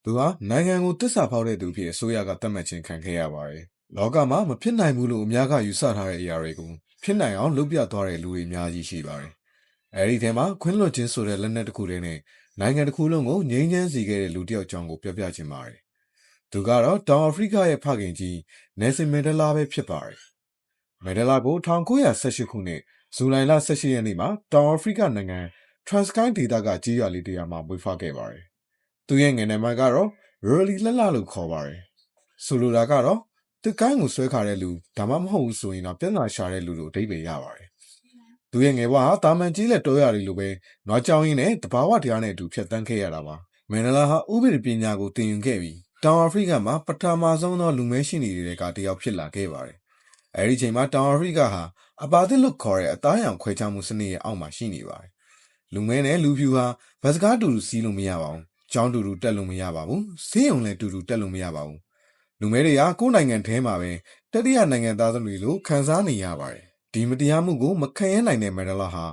သူဟာနိုင်ငံကိုတစ္ဆာဖောက်တဲ့သူဖြစ်အစိုးရကသတ်မှတ်ခြင်းခံခဲ့ရပါတယ်။လောကမှာမဖြစ်နိုင်ဘူးလို့အများကယူဆထားတဲ့အရာတွေကိုဖြစ်နိုင်အောင်လုပ်ပြသွားတဲ့လူတွေအများကြီးရှိပါတယ်။အဲဒီထဲမှာခွင့်လွှတ်ခြင်းဆိုတဲ့လက်နက်တစ်ခုတည်းနဲ့နိုင်ငံတစ်ခုလုံးကိုငြိမ်းချမ်းစေခဲ့တဲ့လူတစ်ယောက်ကြောင့်ကိုပြောပြခြင်းပါတယ်။သူကတော့တောင်အာဖရိကရဲ့ဖခင်ကြီးနယ်ဆင်မန်ဒလာပဲဖြစ်ပါတယ်။မန်ဒလာကို1918ခုနှစ်ဇူလိုင်လ18ရက်နေ့မှာတောင်အာဖရိကနိုင်ငံ Transkei ဒေသကကြီးရွာလေးတစ်ရွာမှာမွေးဖွားခဲ့ပါတယ်။သူရဲ့ငယ်နယ်မှာကတော့ really လှလှလို့ခေါ်ပါတယ်။ဆိုလိုတာကတော့သူကိုင်းကိုဆွဲခါတဲ့လူဒါမှမဟုတ်ဘူးဆိုရင်တော့ပြန်လာရှာတဲ့လူလို့အဓိပ္ပာယ်ရပါတယ်။သူရဲ့ငယ်ဘဝဟာတာမန်ကြီးလက်တော်ရတယ်လို့ပဲနွားကြောင်းရင်းနဲ့တဘာဝတရားနဲ့အတူဖြတ်တန်းခဲ့ရတာပါ။မန်ဒလာဟာဥပဒေပညာကိုသင်ယူခဲ့ပြီးတောင်အာဖရိကမှာပထမဆုံးသောလူမဲရှိနေတဲ့ကတယောက်ဖြစ်လာခဲ့ပါတယ်။အဲဒီချိန်မှာတောင်အာဖရိကဟာအပါသစ်လို့ခေါ်တဲ့အသားရောင်ခွဲခြားမှုစနစ်ရဲ့အောက်မှာရှိနေပါတယ်။လူမဲနဲ့လူဖြူဟာဗတ်စကားတူတူစီးလို့မရပါဘူး။ကျောင်းတူတူတက်လို့မရပါဘူး။ဆေးရုံလည်းတူတူတက်လို့မရပါဘူး။လူမဲတွေကကိုယ်နိုင်ငံထဲမှာပဲတတိယနိုင်ငံသားတွေလို့ခံစားနေရပါတယ်။ဒီမတရားမှုကိုမခံရနိုင်တဲ့မန်ဒလာဟာ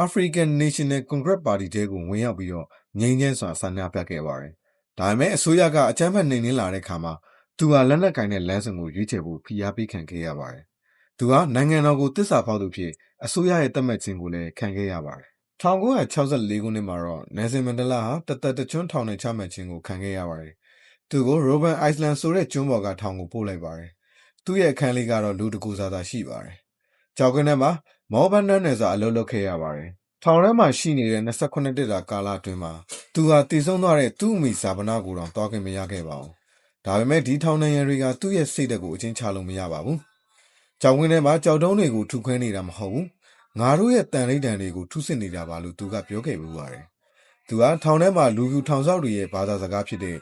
African National Congress Party တဲကိုဝင်ရောက်ပြီးတော့ငြိမ်းချမ်းစွာဆန္ဒပြခဲ့ပါတယ်။ဒါပေမဲ့အစိုးရကအကြမ်းဖက်နှိမ်နင်းလာတဲ့အခါမှာသူဟာလက်နက်ကင်တဲ့လမ်းစဉ်ကိုရွေးချယ်ဖို့ဖိအားပေးခံခဲ့ရပါတယ်။သူဟာနိုင်ငံတော်ကိုတစ္ဆာဖောက်သူဖြစ်အစိုးရရဲ့သတ်မှတ်ခြင်းကိုလည်းခံခဲ့ရပါတယ်။1964ခုနှစ်မှာတော့နယ်ဆင်မန်ဒလာဟာတသက်တကျွန်းထောင်နဲ့ချမှတ်ခြင်းကိုခံခဲ့ရပါတယ်။သူကို Robben Island ဆိုတဲ့ကျွန်းပေါ်ကထောင်ကိုပို့လိုက်ပါတယ်။သူ့ရဲ့အခန်းလေးကတော့လူတကူစားသာရှိပါတယ်။ကြောက်ကင်းထဲမှာမောဘန်နန်းနယ်စာအလုပ်လုပ်ခဲ့ရပါတယ်။ထောင်ထဲမှာရှိနေတဲ့28နှစ်တာကာလအတွင်းမှာသူဟာတည်ဆုံးသွားတဲ့သူ့အမိဇာပနာကိုတော့တွားခွင့်မရခဲ့ပါဘူး။ဒါပေမဲ့ဒီထောင်နှံရံတွေကသူ့ရဲ့စိတ်ဓာတ်ကိုအချင်းချလို့မရပါဘူး။ကြောက်ကင်းထဲမှာကြောက်တုံးတွေကိုထုခွဲနေတာမဟုတ်ဘူး။ငါတို့ရဲ့တန်လိပ်တန်တွေကိုထုစစ်နေတာပါလို့သူကပြောခဲ့ပူပါတယ်။သူဟာထောင်ထဲမှာလူဖြူထောင်ဆောက်တွေရဲ့ဘာသာစကားဖြစ်တဲ့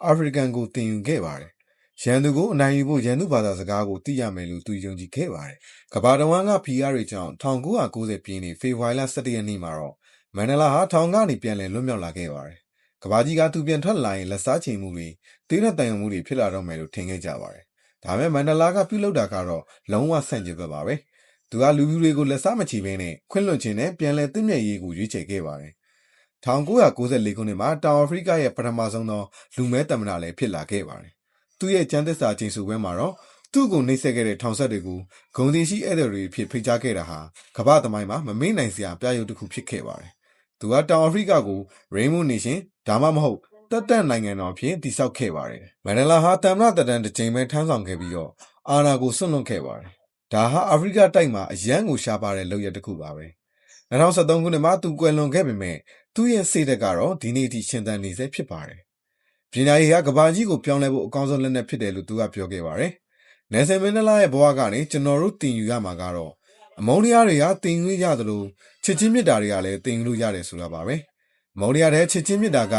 African ကိုသင်ယူခဲ့ပါတယ်။ရန်သူကိုအနိုင်ယူဖို့ရန်သူဘာသာစကားကိုသိရမယ်လို့သူယုံကြည်ခဲ့ပါတယ်။ကမ္ဘာတဝန်းကဖိအားတွေကြောင့်1990ပြည့်နှစ်ဖေဖော်ဝါရီလ17ရက်နေ့မှာတော့မန်ဒလာဟာထောင်ကနေပြန်လည်လွတ်မြောက်လာခဲ့ပါတယ်။ကမ္ဘာကြီးကသူပြန်ထွက်လာရင်လက်စားချိန်မှုတွေတေးတဲ့တန်ရုံမှုတွေဖြစ်လာတော့မယ်လို့ထင်ခဲ့ကြပါတယ်။ဒါပေမဲ့မန်ဒလာကပြုလုပ်တာကတော့လုံးဝဆန့်ကျင်ဘက်ပါပဲ။သူကလူဖြူတွေကိုလက်စားမချီဘဲနဲ့ခွင့်လွှတ်ခြင်းနဲ့ပြန်လည်သင့်မြတ်ရေးကိုရွေးချယ်ခဲ့ပါတယ်။1994ခုနှစ်မှာတောင်အာဖရိကရဲ့ပထမဆုံးသောလူမဲသမ္မတလည်းဖြစ်လာခဲ့ပါတယ်။သူ့ရဲ့ကျမ်းသစ္စာကျိန်ဆိုပွဲမှာတော့သူ့ကိုနှိပ်စက်ခဲ့တဲ့ထောင်ဆက်တွေကိုဂုံတင်ရှိဧည့်သည်တွေဖြစ်ဖိတ်ကြားခဲ့တာဟာကမ္ဘာသမိုင်းမှာမမေ့နိုင်စရာပြရုပ်တစ်ခုဖြစ်ခဲ့ပါတယ်။သူကတောင်အာဖရိကကို Rainbow Nation ဒါမှမဟုတ်တက်နိုင်ငံတော်ဖြစ်တည်ဆောက်ခဲ့ပါတယ်။မန်ဒလာဟာသမ္မတတန်းတစ်ကြိမ်ပဲထမ်းဆောင်ခဲ့ပြီးတော့အာဏာကိုဆွန့်လွတ်ခဲ့ပါတယ်။ဒါဟာအာဖရိကတိုက်မှာအရန်ကိုရှားပါတဲ့လုပ်ရတစ်ခုပါပဲ။2013ခုနှစ်မှာသူကွယ်လွန်ခဲ့ပေမဲ့သူ့ရဲ့စိတ်ဓာတ်ကတော့ဒီနေ့အထိရှင်သန်နေဆဲဖြစ်ပါတယ်။ပညာရေးကကမ္ဘာကြီးကိုပြောင်းလဲဖို့အကောင်းဆုံးလက်နက်ဖြစ်တယ်လို့သူကပြောခဲ့ပါတယ်။နယ်ဆင်မန်ဒလာရဲ့ဘဝကနေကျွန်တော်တို့သင်ယူရမှာကတော့အမုန်းတရားတွေကသင်ယူရသလိုချစ်ချင်းမြတ်တာတွေကလည်းသင်ယူလို့ရတယ်ဆိုတာပါပဲ။အမုန်းတရားတဲ့ချစ်ချင်းမြတ်တာက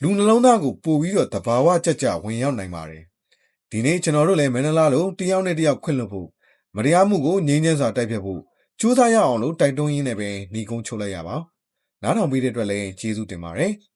လူနှလုံးသားကိုပို့ပြီးတော့တဘာဝကြကြဝင်ရောက်နိုင်ပါတယ်။ဒီနေ့ကျွန်တော်တို့လည်းမန်ဒလာလိုတယောက်နဲ့တယောက်ခွင့်လွှတ်ဖို့မတရားမှုကိုငြိမ်းချမ်းစွာတိုက်ဖျက်ဖို့ကြိုးစားရအောင်လို့တိုက်တွန်းရင်းနဲ့ပဲညီကုန်းချုပ်လိုက်ရပါ။နားထောင်ပေးတဲ့အတွက်လည်းကျေးဇူးတင်ပါတယ်။